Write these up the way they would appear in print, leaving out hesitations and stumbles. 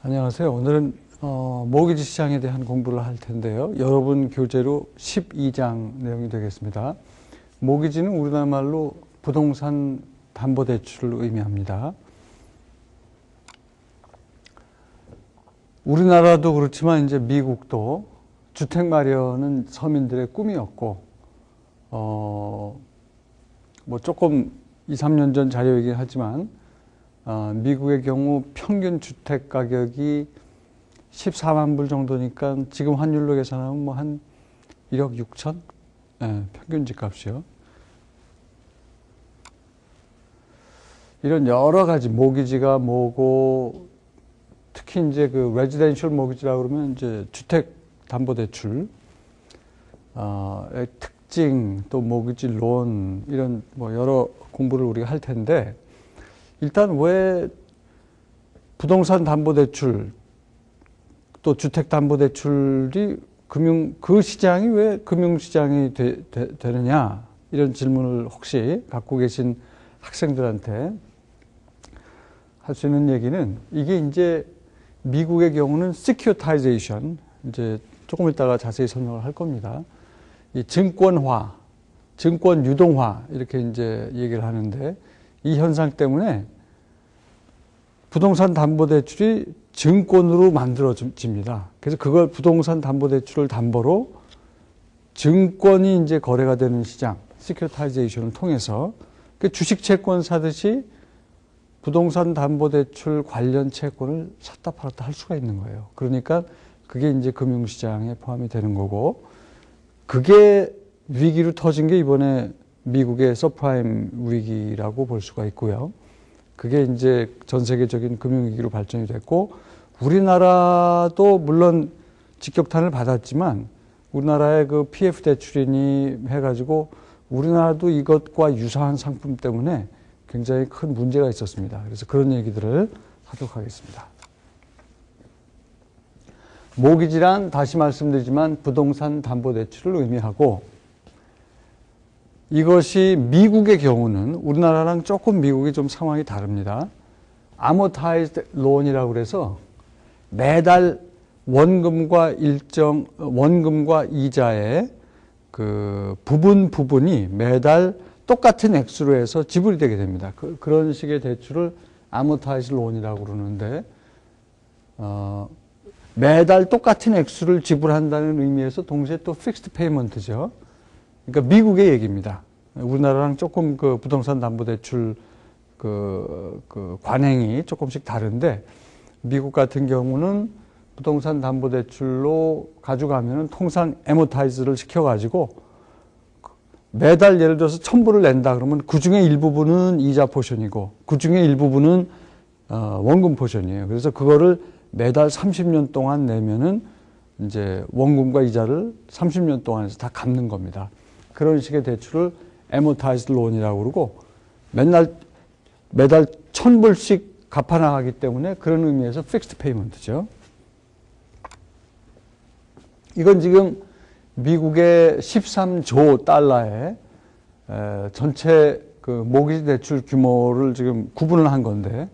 안녕하세요. 오늘은 모기지 시장에 대한 공부를 할 텐데요. 여러분 교재로 12장 내용이 되겠습니다. 모기지는 우리나라 말로 부동산 담보대출을 의미합니다. 우리나라도 그렇지만 이제 미국도 주택 마련은 서민들의 꿈이었고, 뭐 조금 2, 3년 전 자료이긴 하지만 미국의 경우 평균 주택 가격이 14만 불 정도니까 지금 환율로 계산하면 뭐 한 1억 6천? 네, 평균 집값이요. 이런 여러 가지 모기지가 뭐고, 특히 이제 그 레지던셜 모기지라고 그러면 이제 주택 담보 대출, 특징, 또 모기지 론, 이런 뭐 여러 공부를 우리가 할 텐데, 일단 왜 부동산 담보대출 또 주택담보대출이 그 시장이 왜 금융시장이 되느냐, 이런 질문을 혹시 갖고 계신 학생들한테 할 수 있는 얘기는, 이게 이제 미국의 경우는 securitization, 이제 조금 이따가 자세히 설명을 할 겁니다. 이 증권화, 증권 유동화, 이렇게 이제 얘기를 하는데, 이 현상 때문에 부동산 담보대출이 증권으로 만들어집니다. 그래서 그걸 부동산 담보대출을 담보로 증권이 이제 거래가 되는 시장, 시큐리타이제이션을 통해서 주식 채권 사듯이 부동산 담보대출 관련 채권을 샀다 팔았다 할 수가 있는 거예요. 그러니까 그게 이제 금융시장에 포함이 되는 거고, 그게 위기로 터진 게 이번에 미국의 서프라임 위기라고 볼 수가 있고요. 그게 이제 전 세계적인 금융위기로 발전이 됐고, 우리나라도 물론 직격탄을 받았지만, 우리나라의 그 PF 대출인이 해가지고, 우리나라도 이것과 유사한 상품 때문에 굉장히 큰 문제가 있었습니다. 그래서 그런 얘기들을 하도록 하겠습니다. 모기지란 다시 말씀드리지만 부동산 담보대출을 의미하고, 이것이 미국의 경우는 우리나라랑 조금 미국이 좀 상황이 다릅니다. amortized loan이라고 그래서 매달 원금과 이자의 그 부분이 매달 똑같은 액수로 해서 지불이 되게 됩니다. 그런 식의 대출을 amortized loan이라고 그러는데, 매달 똑같은 액수를 지불한다는 의미에서 동시에 또 fixed payment죠. 그러니까 미국의 얘기입니다. 우리나라랑 조금 그 부동산 담보대출 그 관행이 조금씩 다른데, 미국 같은 경우는 부동산 담보대출로 가져가면은 통상 에모타이즈를 시켜가지고 매달 예를 들어서 1,000불을 낸다 그러면 그 중에 일부분은 이자 포션이고 그 중에 일부분은 원금 포션이에요. 그래서 그거를 매달 30년 동안 내면은 이제 원금과 이자를 30년 동안 해서 다 갚는 겁니다. 그런 식의 대출을 amortized loan이라고 그러고, 매달 1,000불씩 갚아나가기 때문에 그런 의미에서 fixed payment죠. 이건 지금 미국의 13조 달러의 전체 그 모기지 대출 규모를 지금 구분을 한 건데,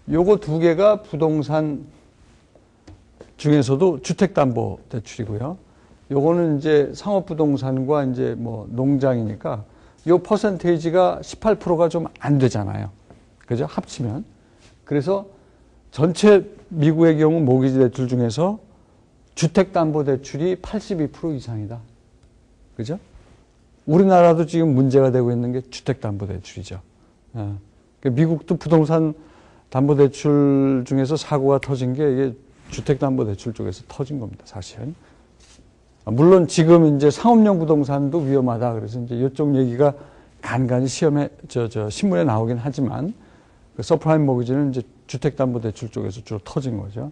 요거 두 개가 부동산 중에서도 주택담보대출이고요. 요거는 이제 상업부동산과 이제 뭐 농장이니까 요 퍼센테이지가 18%가 좀 안 되잖아요. 그죠? 합치면. 그래서 전체 미국의 경우 모기지 대출 중에서 주택담보대출이 82% 이상이다. 그죠? 우리나라도 지금 문제가 되고 있는 게 주택담보대출이죠. 미국도 부동산 담보대출 중에서 사고가 터진 게 이게 주택담보대출 쪽에서 터진 겁니다, 사실은. 물론 지금 이제 상업용 부동산도 위험하다. 그래서 이제 이쪽 얘기가 간간히 신문에 나오긴 하지만, 그 서프라임 모기지는 이제 주택담보대출 쪽에서 주로 터진 거죠.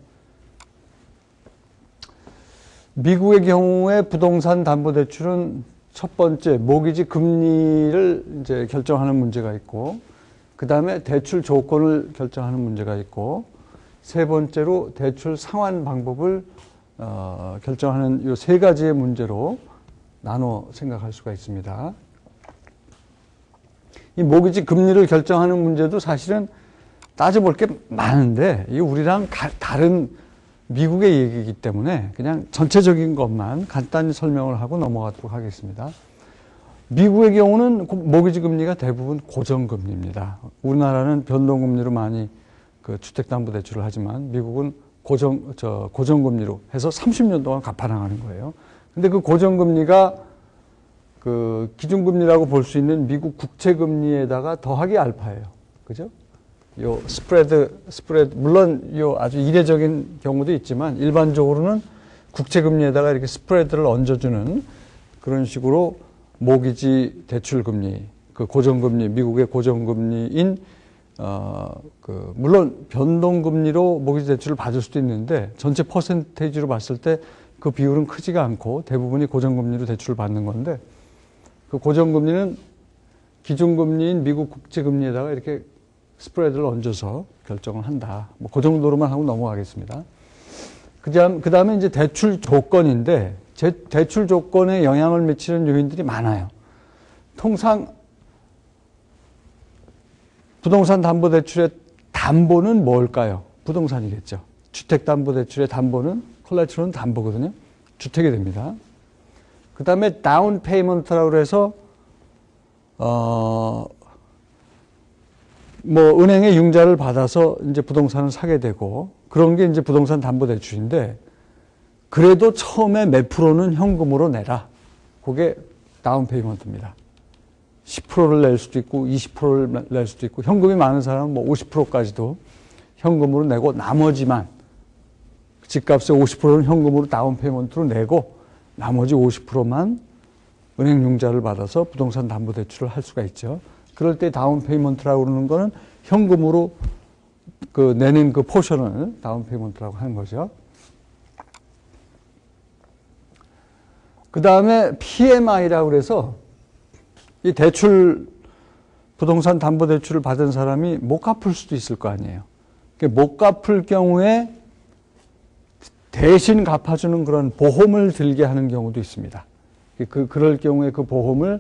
미국의 경우에 부동산 담보대출은 첫 번째, 모기지 금리를 이제 결정하는 문제가 있고, 그 다음에 대출 조건을 결정하는 문제가 있고, 세 번째로 대출 상환 방법을 결정하는 이 세 가지의 문제로 나눠 생각할 수가 있습니다. 이 모기지 금리를 결정하는 문제도 사실은 따져볼 게 많은데 이게 우리랑 다른 미국의 얘기이기 때문에 그냥 전체적인 것만 간단히 설명을 하고 넘어가도록 하겠습니다. 미국의 경우는 모기지 금리가 대부분 고정금리입니다. 우리나라는 변동금리로 많이 그 주택담보대출을 하지만 미국은 고정금리로 해서 30년 동안 갚아나가는 거예요. 근데 그 고정금리가 그 기준금리라고 볼 수 있는 미국 국채금리에다가 더하기 알파예요. 그죠? 요 스프레드, 물론 요 아주 이례적인 경우도 있지만 일반적으로는 국채금리에다가 이렇게 스프레드를 얹어주는 그런 식으로 모기지 대출금리, 그 고정금리, 미국의 고정금리인, 물론 변동금리로 모기지 대출을 받을 수도 있는데 전체 퍼센테이지로 봤을 때 그 비율은 크지가 않고 대부분이 고정금리로 대출을 받는 건데 그 고정금리는 기준금리인 미국 국채금리에다가 이렇게 스프레드를 얹어서 결정을 한다. 뭐 그 정도로만 하고 넘어가겠습니다. 그 다음에 이제 대출 조건인데 대출 조건에 영향을 미치는 요인들이 많아요. 통상 부동산 담보대출의 담보는 뭘까요? 부동산이겠죠. 주택담보대출의 담보는 콜레트럴은 담보거든요. 주택이 됩니다. 그 다음에 다운 페이먼트라고 해서 은행에 융자를 받아서 이제 부동산을 사게 되고 그런 게 이제 부동산 담보대출인데 그래도 처음에 몇 프로는 현금으로 내라. 그게 다운 페이먼트입니다. 10%를 낼 수도 있고 20%를 낼 수도 있고 현금이 많은 사람은 뭐 50%까지도 현금으로 내고 나머지만 집값의 50%는 현금으로 다운 페이먼트로 내고 나머지 50%만 은행 융자를 받아서 부동산 담보대출을 할 수가 있죠. 그럴 때 다운 페이먼트라고 그러는 거는 현금으로 그 내는 그 포션을 다운 페이먼트라고 하는 거죠. 그 다음에 PMI라고 그래서 이 부동산 담보대출을 받은 사람이 못 갚을 수도 있을 거 아니에요. 못 갚을 경우에 대신 갚아주는 그런 보험을 들게 하는 경우도 있습니다. 그럴 경우에 그 보험을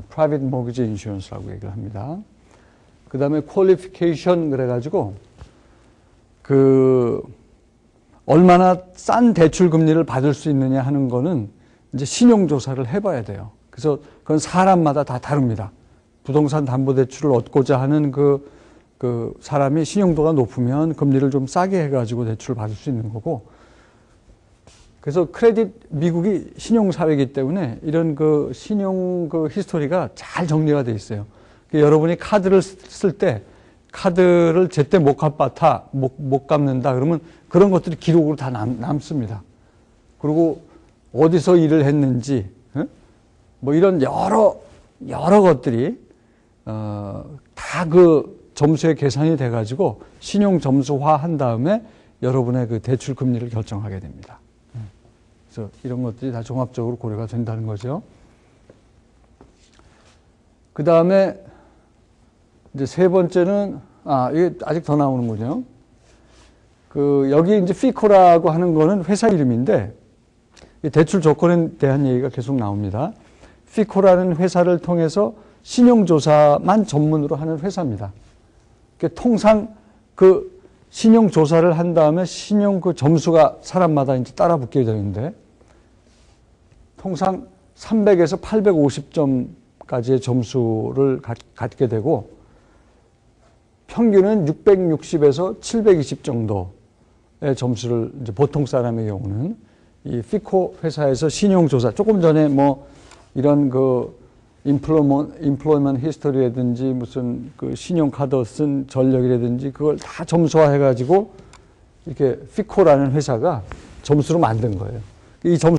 Private Mortgage Insurance라고 얘기를 합니다. 그 다음에 Qualification 그래가지고 얼마나 싼 대출 금리를 받을 수 있느냐 하는 거는 이제 신용조사를 해봐야 돼요. 그래서 그건 사람마다 다 다릅니다. 부동산 담보대출을 얻고자 하는 그 사람이 신용도가 높으면 금리를 좀 싸게 해가지고 대출을 받을 수 있는 거고, 그래서 미국이 신용사회이기 때문에 이런 신용 히스토리가 잘 정리가 돼 있어요. 여러분이 카드를 쓸 때 카드를 제때 못 갚는다 그러면 그런 것들이 기록으로 다 남습니다. 그리고 어디서 일을 했는지, 뭐 이런 여러 것들이 다 점수에 계산이 돼가지고 신용 점수화 한 다음에 여러분의 그 대출 금리를 결정하게 됩니다. 그래서 이런 것들이 다 종합적으로 고려가 된다는 거죠. 그 다음에 이제 세 번째는 이게 아직 더 나오는군요. 여기 이제 피코라고 하는 거는 회사 이름인데 대출 조건에 대한 얘기가 계속 나옵니다. 피코라는 회사를 통해서 신용조사만 전문으로 하는 회사입니다. 통상 신용조사를 한 다음에 신용 점수가 사람마다 이제 따라 붙게 되는데 통상 300에서 850점까지의 점수를 갖게 되고 평균은 660에서 720 정도의 점수를 이제 보통 사람의 경우는 이 피코 회사에서 신용조사 조금 전에 뭐 이런 인플로이먼트 히스토리라든지 무슨 신용카드 쓴 전력이라든지 그걸 다 점수화해가지고 이렇게 피코라는 회사가 점수로 만든 거예요. 이 점수